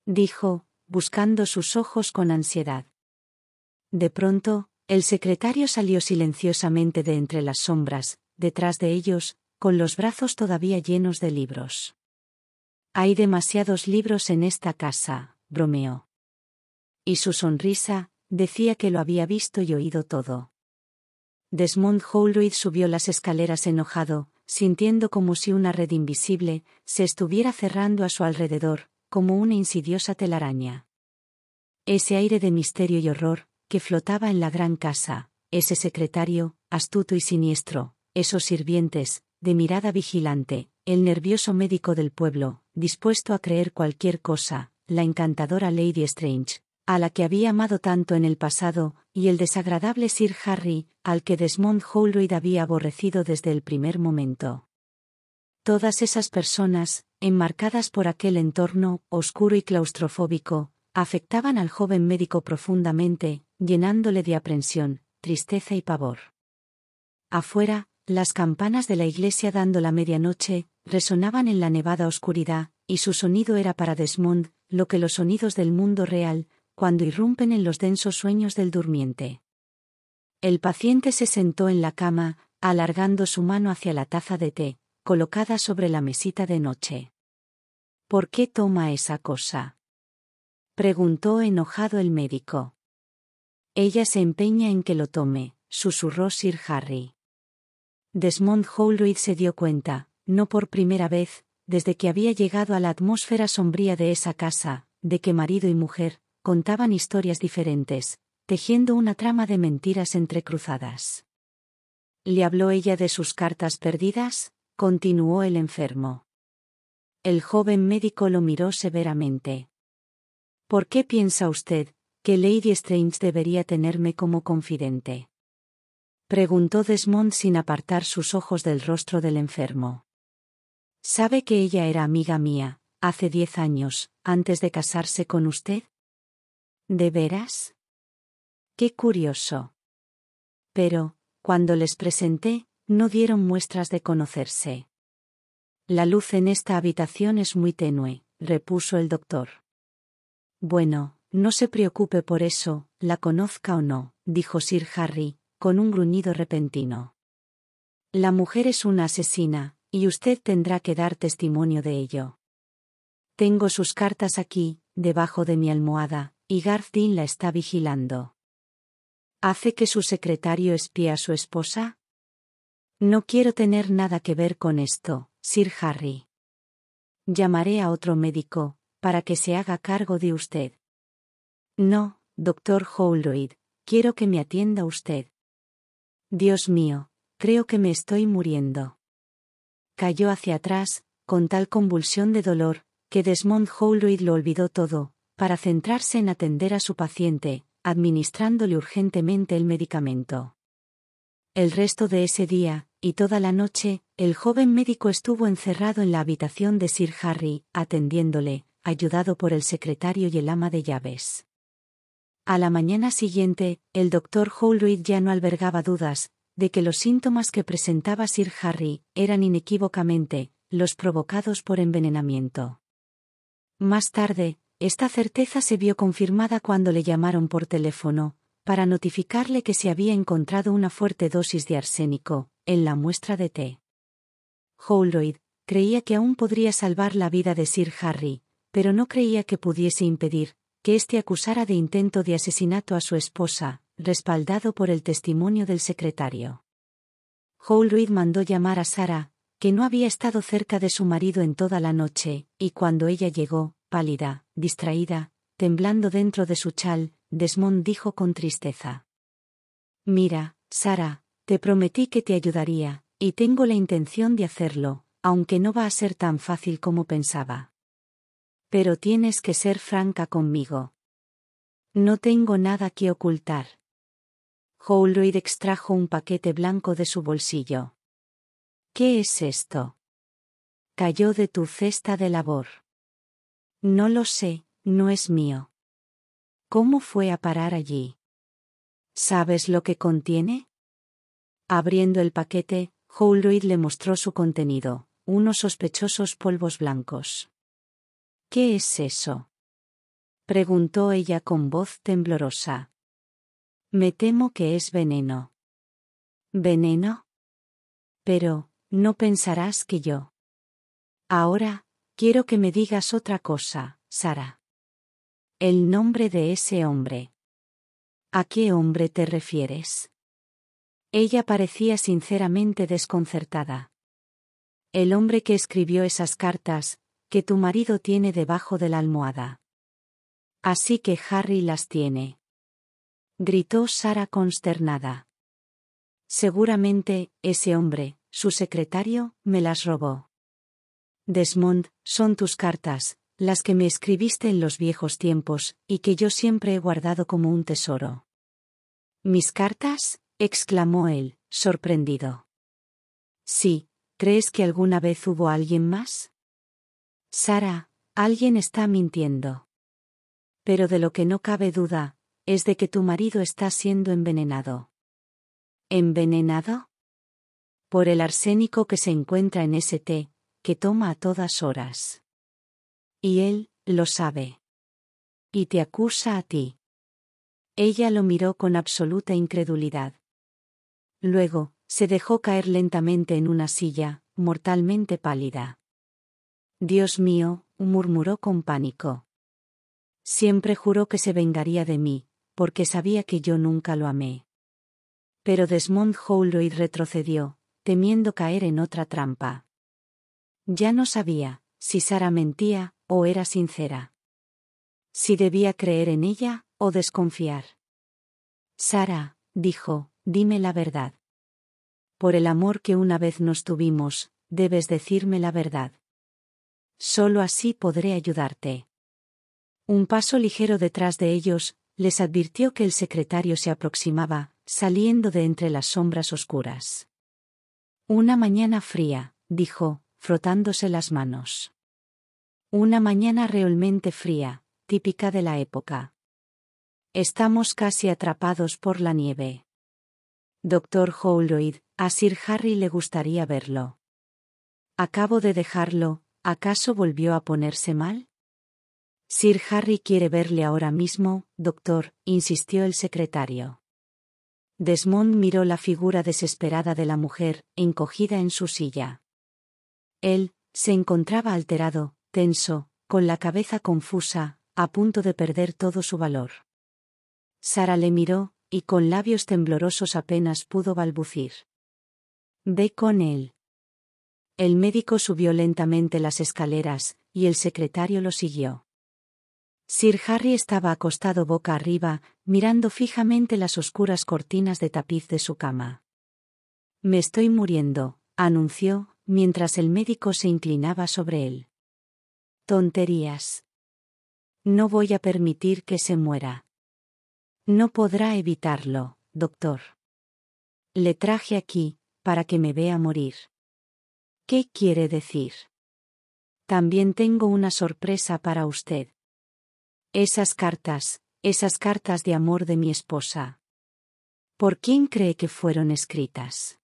dijo, buscando sus ojos con ansiedad. De pronto, el secretario salió silenciosamente de entre las sombras, detrás de ellos, con los brazos todavía llenos de libros. Hay demasiados libros en esta casa, bromeó. Y su sonrisa decía que lo había visto y oído todo. Desmond Holroyd subió las escaleras enojado, sintiendo como si una red invisible se estuviera cerrando a su alrededor, como una insidiosa telaraña. Ese aire de misterio y horror que flotaba en la gran casa, ese secretario, astuto y siniestro, esos sirvientes, de mirada vigilante, el nervioso médico del pueblo, dispuesto a creer cualquier cosa, la encantadora Lady Strange, a la que había amado tanto en el pasado, y el desagradable Sir Harry, al que Desmond Holroyd había aborrecido desde el primer momento. Todas esas personas, enmarcadas por aquel entorno oscuro y claustrofóbico, afectaban al joven médico profundamente, llenándole de aprensión, tristeza y pavor. Afuera, las campanas de la iglesia dando la medianoche, resonaban en la nevada oscuridad, y su sonido era para Desmond, lo que los sonidos del mundo real, cuando irrumpen en los densos sueños del durmiente. El paciente se sentó en la cama, alargando su mano hacia la taza de té, colocada sobre la mesita de noche. ¿Por qué toma esa cosa?, preguntó enojado el médico. Ella se empeña en que lo tome, susurró Sir Harry. Desmond Holroyd se dio cuenta, no por primera vez, desde que había llegado a la atmósfera sombría de esa casa, de que marido y mujer contaban historias diferentes, tejiendo una trama de mentiras entrecruzadas. ¿Le habló ella de sus cartas perdidas?, continuó el enfermo. El joven médico lo miró severamente. ¿Por qué piensa usted que Lady Strange debería tenerme como confidente?, preguntó Desmond sin apartar sus ojos del rostro del enfermo. ¿Sabe que ella era amiga mía, hace 10 años, antes de casarse con usted? ¿De veras? Qué curioso. Pero, cuando les presenté, no dieron muestras de conocerse. La luz en esta habitación es muy tenue, repuso el doctor. Bueno, no se preocupe por eso, la conozca o no, dijo Sir Harry, con un gruñido repentino. La mujer es una asesina, y usted tendrá que dar testimonio de ello. Tengo sus cartas aquí, debajo de mi almohada, y Garth Dean la está vigilando. ¿Hace que su secretario espíe a su esposa? No quiero tener nada que ver con esto, Sir Harry. Llamaré a otro médico, para que se haga cargo de usted. No, doctor Holroyd, quiero que me atienda usted. Dios mío, creo que me estoy muriendo. Cayó hacia atrás, con tal convulsión de dolor, que Desmond Holroyd lo olvidó todo, para centrarse en atender a su paciente, administrándole urgentemente el medicamento. El resto de ese día, y toda la noche, el joven médico estuvo encerrado en la habitación de Sir Harry, atendiéndole, ayudado por el secretario y el ama de llaves. A la mañana siguiente, el doctor Holroyd ya no albergaba dudas de que los síntomas que presentaba Sir Harry eran inequívocamente los provocados por envenenamiento. Más tarde, esta certeza se vio confirmada cuando le llamaron por teléfono, para notificarle que se había encontrado una fuerte dosis de arsénico en la muestra de té. Holroyd creía que aún podría salvar la vida de Sir Harry, pero no creía que pudiese impedir que éste acusara de intento de asesinato a su esposa, respaldado por el testimonio del secretario. Holroyd mandó llamar a Sarah, que no había estado cerca de su marido en toda la noche, y cuando ella llegó, pálida, distraída, temblando dentro de su chal, Desmond dijo con tristeza: «Mira, Sarah, te prometí que te ayudaría, y tengo la intención de hacerlo, aunque no va a ser tan fácil como pensaba. Pero tienes que ser franca conmigo. No tengo nada que ocultar». Holroyd extrajo un paquete blanco de su bolsillo. «¿Qué es esto?» «Cayó de tu cesta de labor». «No lo sé, no es mío». «¿Cómo fue a parar allí?» «¿Sabes lo que contiene?» Abriendo el paquete, Holroyd le mostró su contenido, unos sospechosos polvos blancos. «¿Qué es eso?», preguntó ella con voz temblorosa. «Me temo que es veneno». «¿Veneno? Pero, no pensarás que yo...». «Ahora, quiero que me digas otra cosa, Sarah. El nombre de ese hombre». «¿A qué hombre te refieres?». Ella parecía sinceramente desconcertada. El hombre que escribió esas cartas, que tu marido tiene debajo de la almohada. Así que Harry las tiene. Gritó Sarah consternada. Seguramente, ese hombre, su secretario, me las robó. Desmond, son tus cartas, las que me escribiste en los viejos tiempos, y que yo siempre he guardado como un tesoro. ¿Mis cartas?, exclamó él, sorprendido. Sí, ¿crees que alguna vez hubo alguien más? Sarah, alguien está mintiendo. Pero de lo que no cabe duda, es de que tu marido está siendo envenenado. ¿Envenenado? Por el arsénico que se encuentra en ese té, que toma a todas horas. Y él, lo sabe. Y te acusa a ti. Ella lo miró con absoluta incredulidad. Luego, se dejó caer lentamente en una silla, mortalmente pálida. Dios mío, murmuró con pánico. Siempre juró que se vengaría de mí, porque sabía que yo nunca lo amé. Pero Desmond Holroyd retrocedió, temiendo caer en otra trampa. Ya no sabía si Sarah mentía o era sincera. Si debía creer en ella o desconfiar. Sarah, dijo, dime la verdad. Por el amor que una vez nos tuvimos, debes decirme la verdad. Solo así podré ayudarte. Un paso ligero detrás de ellos, les advirtió que el secretario se aproximaba, saliendo de entre las sombras oscuras. Una mañana fría, dijo, frotándose las manos. Una mañana realmente fría, típica de la época. Estamos casi atrapados por la nieve. Doctor Holroyd, a Sir Harry le gustaría verlo. Acabo de dejarlo, ¿acaso volvió a ponerse mal? Sir Harry quiere verle ahora mismo, doctor, insistió el secretario. Desmond miró la figura desesperada de la mujer, encogida en su silla. Él, se encontraba alterado, tenso, con la cabeza confusa, a punto de perder todo su valor. Sarah le miró, y con labios temblorosos apenas pudo balbucir. Ve con él. El médico subió lentamente las escaleras, y el secretario lo siguió. Sir Harry estaba acostado boca arriba, mirando fijamente las oscuras cortinas de tapiz de su cama. Me estoy muriendo, anunció, mientras el médico se inclinaba sobre él. Tonterías. No voy a permitir que se muera. No podrá evitarlo, doctor. Le traje aquí, para que me vea morir. ¿Qué quiere decir? También tengo una sorpresa para usted. Esas cartas de amor de mi esposa. ¿Por quién cree que fueron escritas?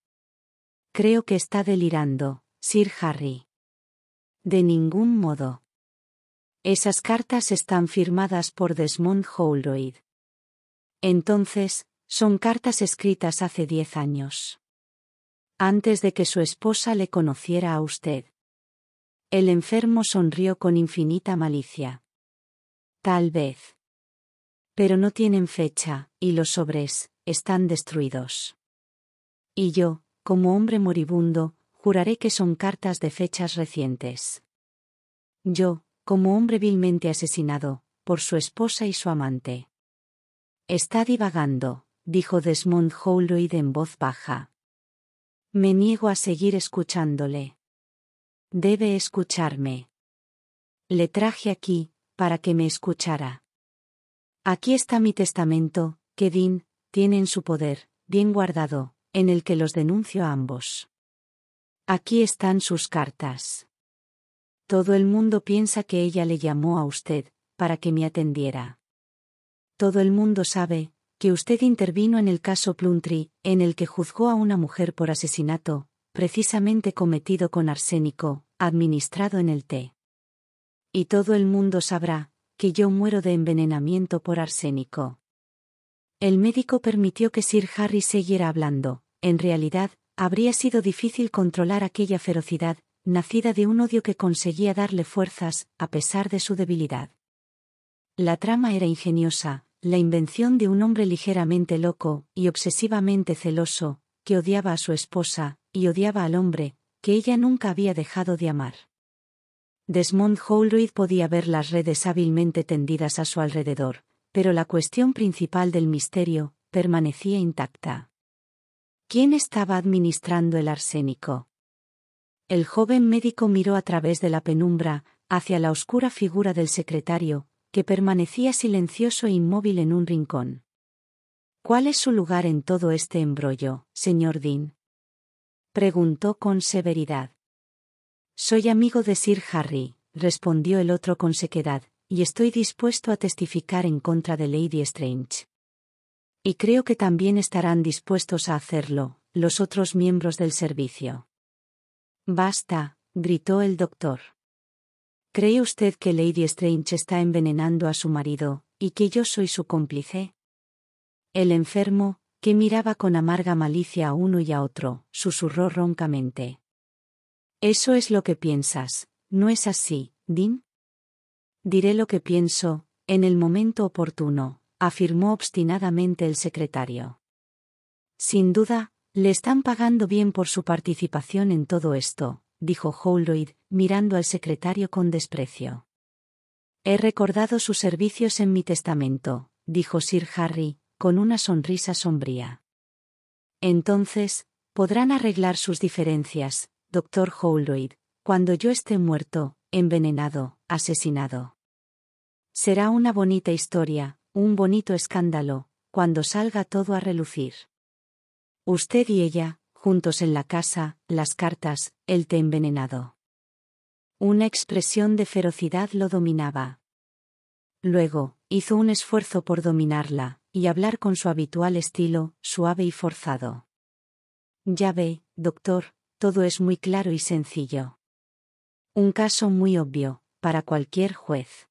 Creo que está delirando, Sir Harry. De ningún modo. Esas cartas están firmadas por Desmond Holroyd. Entonces, son cartas escritas hace 10 años. Antes de que su esposa le conociera a usted. El enfermo sonrió con infinita malicia. Tal vez. Pero no tienen fecha, y los sobres están destruidos. Y yo, como hombre moribundo, juraré que son cartas de fechas recientes. Yo, como hombre vilmente asesinado, por su esposa y su amante. Está divagando, dijo Desmond Holroyd en voz baja. Me niego a seguir escuchándole. Debe escucharme. Le traje aquí, para que me escuchara. Aquí está mi testamento, que Dean tiene en su poder, bien guardado, en el que los denuncio a ambos. Aquí están sus cartas. Todo el mundo piensa que ella le llamó a usted, para que me atendiera. Todo el mundo sabe que usted intervino en el caso Plumtree, en el que juzgó a una mujer por asesinato, precisamente cometido con arsénico, administrado en el té. Y todo el mundo sabrá que yo muero de envenenamiento por arsénico. El médico permitió que Sir Harry siguiera hablando. En realidad, habría sido difícil controlar aquella ferocidad, nacida de un odio que conseguía darle fuerzas, a pesar de su debilidad. La trama era ingeniosa, la invención de un hombre ligeramente loco y obsesivamente celoso, que odiaba a su esposa, y odiaba al hombre, que ella nunca había dejado de amar. Desmond Holroyd podía ver las redes hábilmente tendidas a su alrededor, pero la cuestión principal del misterio permanecía intacta. ¿Quién estaba administrando el arsénico? El joven médico miró a través de la penumbra, hacia la oscura figura del secretario, que permanecía silencioso e inmóvil en un rincón. ¿Cuál es su lugar en todo este embrollo, señor Dean?, preguntó con severidad. Soy amigo de Sir Harry, respondió el otro con sequedad, y estoy dispuesto a testificar en contra de Lady Strange. Y creo que también estarán dispuestos a hacerlo, los otros miembros del servicio. Basta, gritó el doctor. ¿Cree usted que Lady Strange está envenenando a su marido, y que yo soy su cómplice? El enfermo, que miraba con amarga malicia a uno y a otro, susurró roncamente. Eso es lo que piensas, ¿no es así, Dean? Diré lo que pienso, en el momento oportuno, afirmó obstinadamente el secretario. Sin duda, le están pagando bien por su participación en todo esto, dijo Holroyd, mirando al secretario con desprecio. He recordado sus servicios en mi testamento, dijo Sir Harry, con una sonrisa sombría. Entonces, podrán arreglar sus diferencias, doctor Holroyd, cuando yo esté muerto, envenenado, asesinado. Será una bonita historia, un bonito escándalo, cuando salga todo a relucir. Usted y ella, juntos en la casa, las cartas, el té envenenado. Una expresión de ferocidad lo dominaba. Luego, hizo un esfuerzo por dominarla, y hablar con su habitual estilo, suave y forzado. Ya ve, doctor, todo es muy claro y sencillo. Un caso muy obvio, para cualquier juez.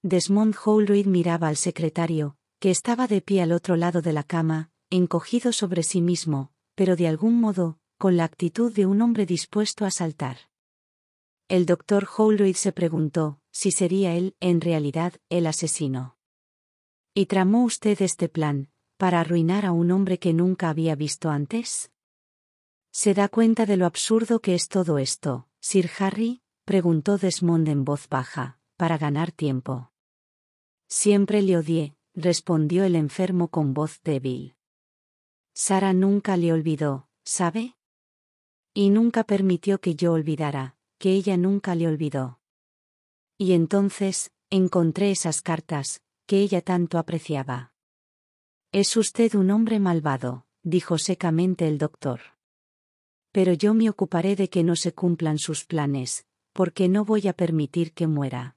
Desmond Holroyd miraba al secretario, que estaba de pie al otro lado de la cama, encogido sobre sí mismo, pero de algún modo, con la actitud de un hombre dispuesto a saltar. El doctor Holroyd se preguntó si sería él, en realidad, el asesino. ¿Y tramó usted este plan, para arruinar a un hombre que nunca había visto antes? ¿Se da cuenta de lo absurdo que es todo esto, Sir Harry?, preguntó Desmond en voz baja, para ganar tiempo. Siempre le odié, respondió el enfermo con voz débil. Sara nunca le olvidó, ¿sabe? Y nunca permitió que yo olvidara, que ella nunca le olvidó. Y entonces, encontré esas cartas, que ella tanto apreciaba. Es usted un hombre malvado, dijo secamente el doctor. Pero yo me ocuparé de que no se cumplan sus planes, porque no voy a permitir que muera.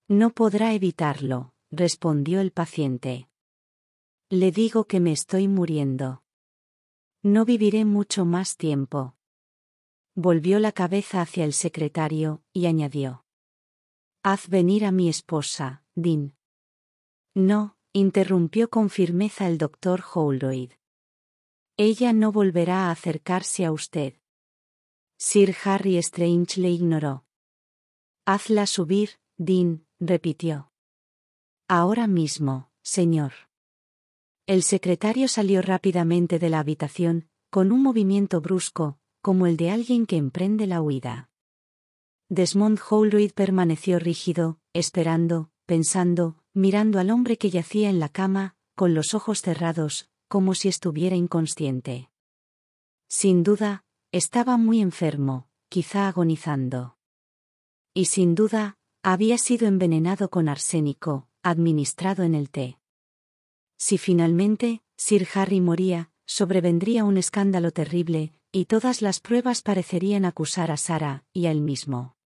No podrá evitarlo, respondió el paciente. Le digo que me estoy muriendo. No viviré mucho más tiempo. Volvió la cabeza hacia el secretario, y añadió. Haz venir a mi esposa, Dean. No, interrumpió con firmeza el doctor Holroyd. Ella no volverá a acercarse a usted. Sir Harry Strange le ignoró. Hazla subir, Dean, repitió. Ahora mismo, señor. El secretario salió rápidamente de la habitación, con un movimiento brusco, como el de alguien que emprende la huida. Desmond Holroyd permaneció rígido, esperando, pensando, mirando al hombre que yacía en la cama, con los ojos cerrados, como si estuviera inconsciente. Sin duda, estaba muy enfermo, quizá agonizando. Y sin duda, había sido envenenado con arsénico, administrado en el té. Si finalmente, Sir Harry moría, sobrevendría un escándalo terrible, y todas las pruebas parecerían acusar a Sara, y a él mismo.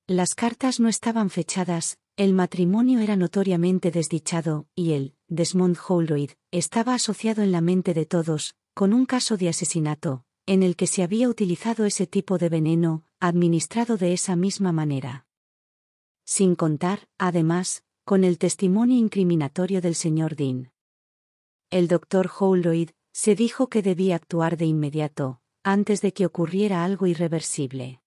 Las cartas no estaban fechadas, el matrimonio era notoriamente desdichado, y él, Desmond Holroyd, estaba asociado en la mente de todos, con un caso de asesinato, en el que se había utilizado ese tipo de veneno, administrado de esa misma manera. Sin contar, además, con el testimonio incriminatorio del señor Dean. El doctor Holroyd se dijo que debía actuar de inmediato, antes de que ocurriera algo irreversible.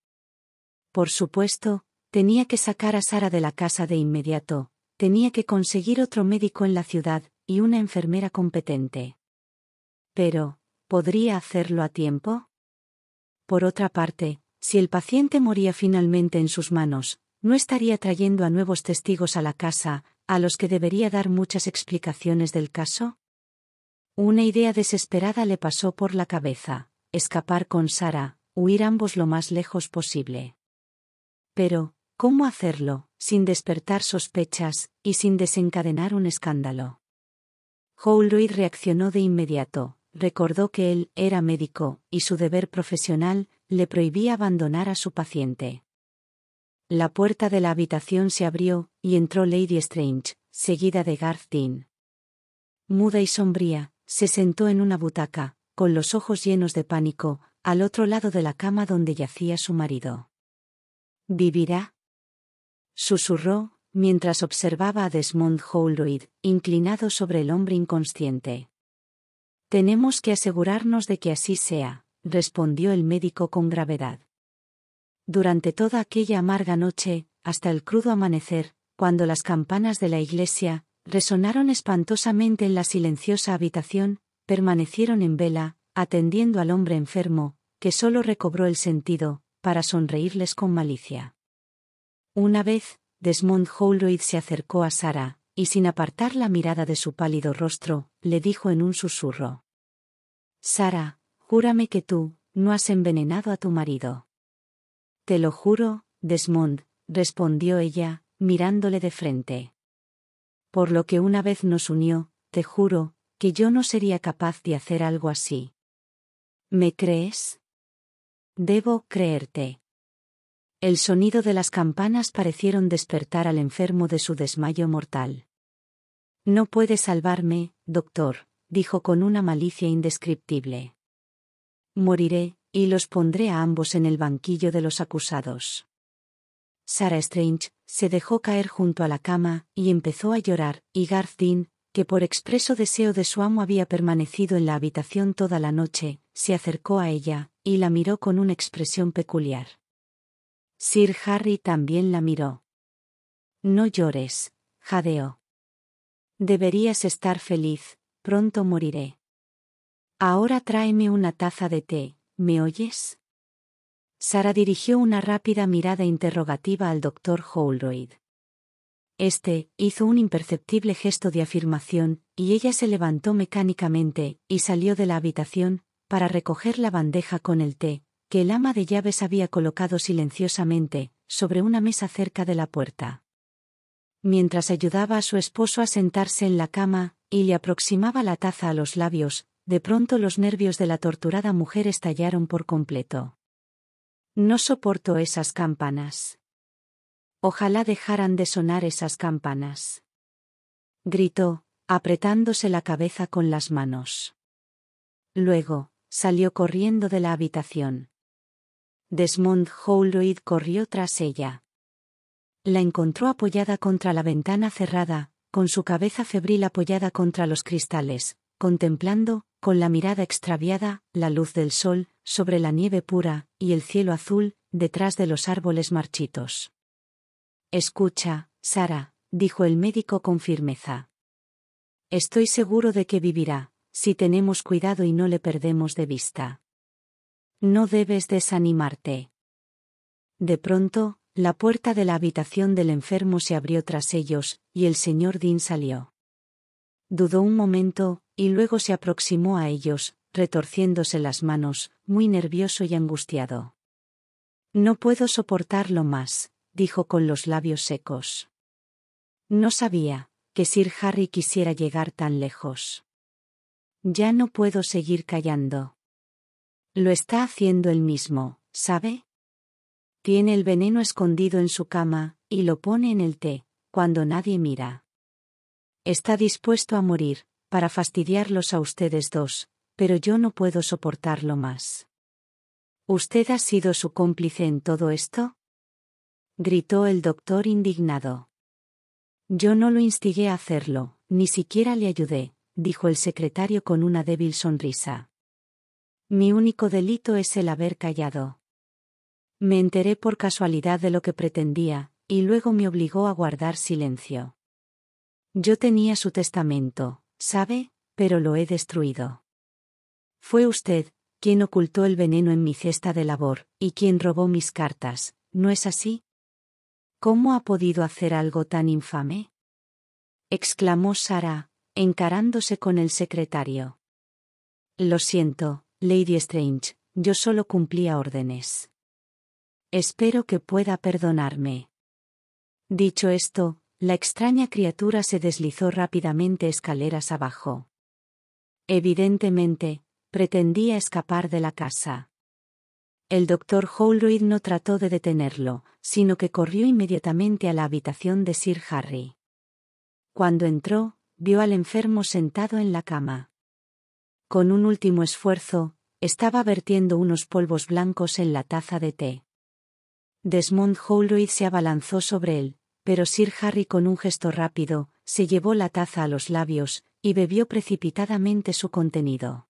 Por supuesto, tenía que sacar a Sara de la casa de inmediato, tenía que conseguir otro médico en la ciudad, y una enfermera competente. Pero, ¿podría hacerlo a tiempo? por otra parte, si el paciente moría finalmente en sus manos, no estaría trayendo a nuevos testigos a la casa, a los que debería dar muchas explicaciones del caso. Una idea desesperada le pasó por la cabeza: escapar con Sarah, huir ambos lo más lejos posible. Pero, ¿cómo hacerlo, sin despertar sospechas, y sin desencadenar un escándalo? Holroyd reaccionó de inmediato, recordó que él era médico, y su deber profesional le prohibía abandonar a su paciente. La puerta de la habitación se abrió, y entró Lady Strange, seguida de Garth Dean. Muda y sombría, se sentó en una butaca, con los ojos llenos de pánico, al otro lado de la cama donde yacía su marido. ¿Vivirá?, susurró, mientras observaba a Desmond Holroyd, inclinado sobre el hombre inconsciente. Tenemos que asegurarnos de que así sea, respondió el médico con gravedad. Durante toda aquella amarga noche, hasta el crudo amanecer, cuando las campanas de la iglesia resonaron espantosamente en la silenciosa habitación, permanecieron en vela, atendiendo al hombre enfermo, que solo recobró el sentido, para sonreírles con malicia. Una vez, Desmond Holroyd se acercó a Sarah, y sin apartar la mirada de su pálido rostro, le dijo en un susurro: Sarah, júrame que tú no has envenenado a tu marido. Te lo juro, Desmond, respondió ella, mirándole de frente. Por lo que una vez nos unió, te juro que yo no sería capaz de hacer algo así. ¿Me crees? Debo creerte. El sonido de las campanas parecieron despertar al enfermo de su desmayo mortal. No puede salvarme, doctor, dijo con una malicia indescriptible. Moriré, y los pondré a ambos en el banquillo de los acusados. Sarah Strange se dejó caer junto a la cama, y empezó a llorar, y Garth Dean, que por expreso deseo de su amo había permanecido en la habitación toda la noche, se acercó a ella, y la miró con una expresión peculiar. Sir Harry también la miró. No llores, jadeó. Deberías estar feliz, pronto moriré. Ahora tráeme una taza de té, ¿me oyes? Sarah dirigió una rápida mirada interrogativa al doctor Holroyd. Este hizo un imperceptible gesto de afirmación, y ella se levantó mecánicamente, y salió de la habitación, para recoger la bandeja con el té, que el ama de llaves había colocado silenciosamente, sobre una mesa cerca de la puerta. Mientras ayudaba a su esposo a sentarse en la cama, y le aproximaba la taza a los labios, de pronto los nervios de la torturada mujer estallaron por completo. No soporto esas campanas. Ojalá dejaran de sonar esas campanas. Gritó, apretándose la cabeza con las manos. Luego, salió corriendo de la habitación. Desmond Holroyd corrió tras ella. La encontró apoyada contra la ventana cerrada, con su cabeza febril apoyada contra los cristales, contemplando, con la mirada extraviada, la luz del sol, sobre la nieve pura, y el cielo azul, detrás de los árboles marchitos. Escucha, Sarah, dijo el médico con firmeza. Estoy seguro de que vivirá, si tenemos cuidado y no le perdemos de vista. No debes desanimarte. De pronto, la puerta de la habitación del enfermo se abrió tras ellos, y el señor Dean salió. Dudó un momento, y luego se aproximó a ellos, retorciéndose las manos, muy nervioso y angustiado. No puedo soportarlo más, dijo con los labios secos. No sabía que Sir Harry quisiera llegar tan lejos. Ya no puedo seguir callando. Lo está haciendo él mismo, ¿sabe? Tiene el veneno escondido en su cama, y lo pone en el té, cuando nadie mira. Está dispuesto a morir, para fastidiarlos a ustedes dos, pero yo no puedo soportarlo más. ¿Usted ha sido su cómplice en todo esto?, gritó el doctor indignado. Yo no lo instigué a hacerlo, ni siquiera le ayudé, dijo el secretario con una débil sonrisa. Mi único delito es el haber callado. Me enteré por casualidad de lo que pretendía, y luego me obligó a guardar silencio. Yo tenía su testamento, ¿sabe?, pero lo he destruido. Fue usted ¿Quién ocultó el veneno en mi cesta de labor, y quién robó mis cartas? ¿No es así? ¿Cómo ha podido hacer algo tan infame?, exclamó Sarah, encarándose con el secretario. Lo siento, Lady Strange, yo solo cumplía órdenes. Espero que pueda perdonarme. Dicho esto, la extraña criatura se deslizó rápidamente escaleras abajo. Evidentemente, pretendía escapar de la casa. El doctor Holroyd no trató de detenerlo, sino que corrió inmediatamente a la habitación de Sir Harry. Cuando entró, vio al enfermo sentado en la cama. Con un último esfuerzo, estaba vertiendo unos polvos blancos en la taza de té. Desmond Holroyd se abalanzó sobre él, pero Sir Harry con un gesto rápido, se llevó la taza a los labios, y bebió precipitadamente su contenido.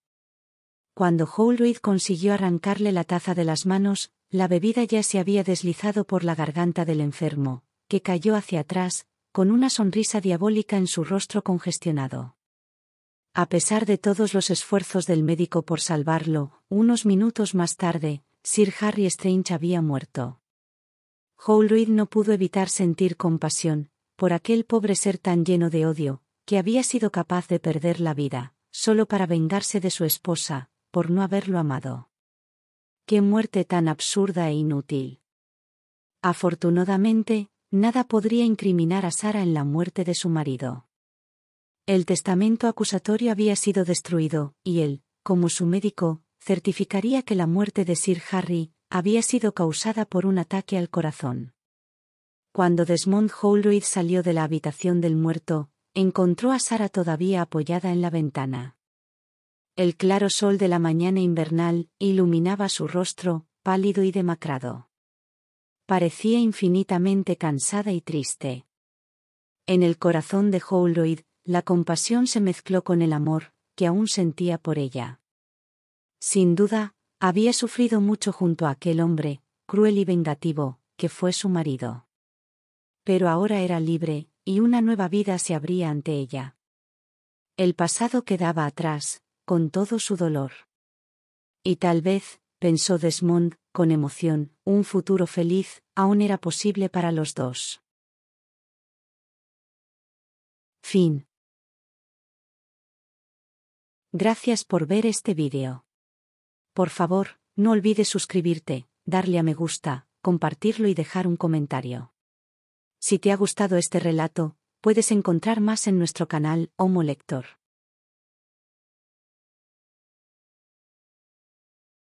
Cuando Holroyd consiguió arrancarle la taza de las manos, la bebida ya se había deslizado por la garganta del enfermo, que cayó hacia atrás, con una sonrisa diabólica en su rostro congestionado. A pesar de todos los esfuerzos del médico por salvarlo, unos minutos más tarde, Sir Harry Strange había muerto. Holroyd no pudo evitar sentir compasión por aquel pobre ser tan lleno de odio, que había sido capaz de perder la vida, solo para vengarse de su esposa, por no haberlo amado. ¡Qué muerte tan absurda e inútil! Afortunadamente, nada podría incriminar a Sarah en la muerte de su marido. El testamento acusatorio había sido destruido, y él, como su médico, certificaría que la muerte de Sir Harry había sido causada por un ataque al corazón. Cuando Desmond Holroyd salió de la habitación del muerto, encontró a Sarah todavía apoyada en la ventana. El claro sol de la mañana invernal iluminaba su rostro, pálido y demacrado. Parecía infinitamente cansada y triste. En el corazón de Holroyd, la compasión se mezcló con el amor que aún sentía por ella. Sin duda, había sufrido mucho junto a aquel hombre, cruel y vengativo, que fue su marido. Pero ahora era libre, y una nueva vida se abría ante ella. El pasado quedaba atrás, con todo su dolor. Y tal vez, pensó Desmond, con emoción, un futuro feliz aún era posible para los dos. Fin. Gracias por ver este vídeo. Por favor, no olvides suscribirte, darle a me gusta, compartirlo y dejar un comentario. Si te ha gustado este relato, puedes encontrar más en nuestro canal Homo Lector.